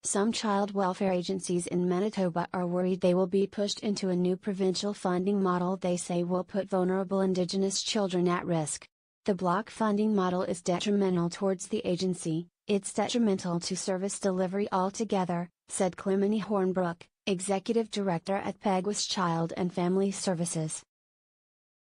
Some child welfare agencies in Manitoba are worried they will be pushed into a new provincial funding model they say will put vulnerable Indigenous children at risk. The block funding model is detrimental towards the agency, it's detrimental to service delivery altogether, said Clemene Hornbrook, Executive Director at Peguis Child and Family Services.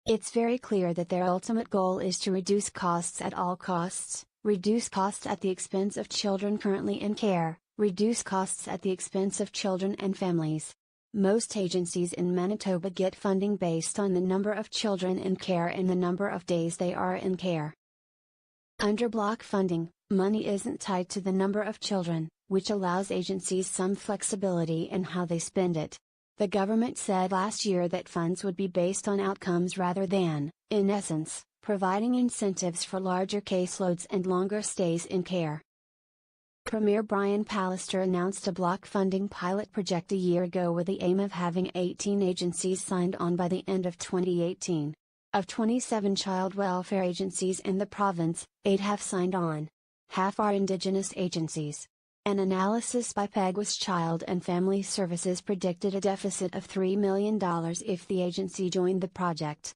It's very clear that their ultimate goal is to reduce costs at all costs, reduce costs at the expense of children currently in care, reduce costs at the expense of children and families. Most agencies in Manitoba get funding based on the number of children in care and the number of days they are in care. Under block funding, money isn't tied to the number of children, which allows agencies some flexibility in how they spend it. The government said last year that funds would be based on outcomes rather than, in essence, providing incentives for larger caseloads and longer stays in care. Premier Brian Pallister announced a block funding pilot project a year ago with the aim of having 18 agencies signed on by the end of 2018. Of 27 child welfare agencies in the province, 8 have signed on. Half are Indigenous agencies. An analysis by Peguis Child and Family Services predicted a deficit of $3 million if the agency joined the project.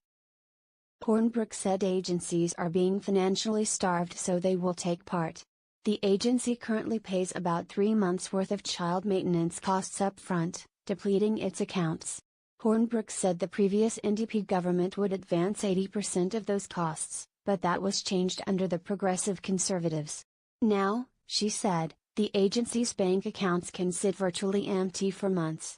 Hornbrook said agencies are being financially starved so they will take part. The agency currently pays about 3 months' worth of child maintenance costs up front, depleting its accounts. Hornbrook said the previous NDP government would advance 80% of those costs, but that was changed under the Progressive Conservatives. Now, she said, the agency's bank accounts can sit virtually empty for months.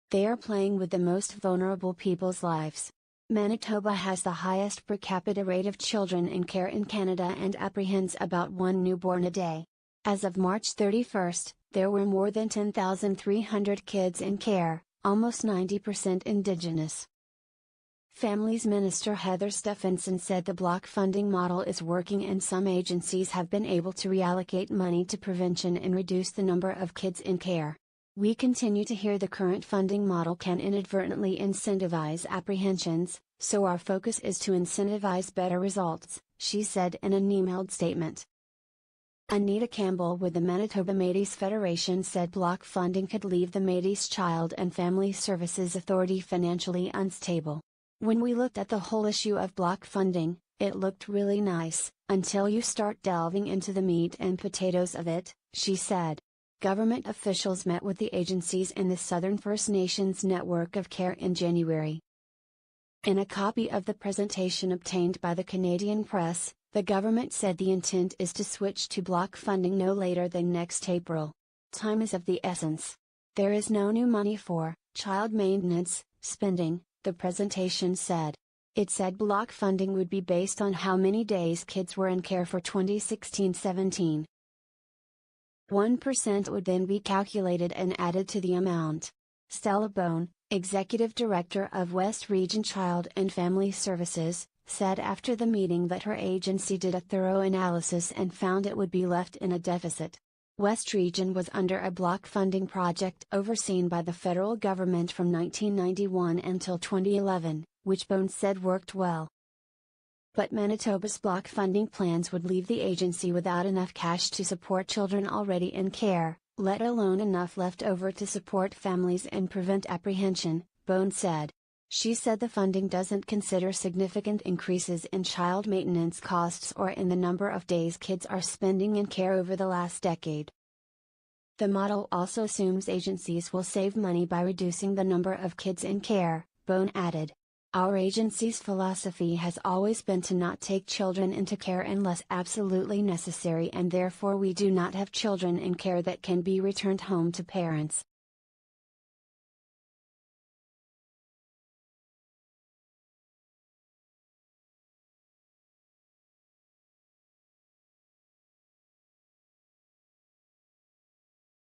They are playing with the most vulnerable people's lives. Manitoba has the highest per capita rate of children in care in Canada and apprehends about 1 newborn a day. As of March 31, there were more than 10,300 kids in care, almost 90% Indigenous. Families Minister Heather Stephenson said the block funding model is working and some agencies have been able to reallocate money to prevention and reduce the number of kids in care. We continue to hear the current funding model can inadvertently incentivize apprehensions, so our focus is to incentivize better results, she said in an emailed statement. Anita Campbell with the Manitoba Métis Federation said block funding could leave the Métis Child and Family Services Authority financially unstable. When we looked at the whole issue of block funding, it looked really nice, until you start delving into the meat and potatoes of it, she said. Government officials met with the agencies in the Southern First Nations network of care in January. In a copy of the presentation obtained by the Canadian Press, the government said the intent is to switch to block funding no later than next April. Time is of the essence. There is no new money for child maintenance spending, the presentation said. It said block funding would be based on how many days kids were in care for 2016-17. 1% would then be calculated and added to the amount. Stella Bone, Executive Director of West Region Child and Family Services, said after the meeting that her agency did a thorough analysis and found it would be left in a deficit. West Region was under a block funding project overseen by the federal government from 1991 until 2011, which Bone said worked well. But Manitoba's block funding plans would leave the agency without enough cash to support children already in care, let alone enough left over to support families and prevent apprehension, Bone said. She said the funding doesn't consider significant increases in child maintenance costs or in the number of days kids are spending in care over the last decade. The model also assumes agencies will save money by reducing the number of kids in care, Bone added. Our agency's philosophy has always been to not take children into care unless absolutely necessary, and therefore we do not have children in care that can be returned home to parents.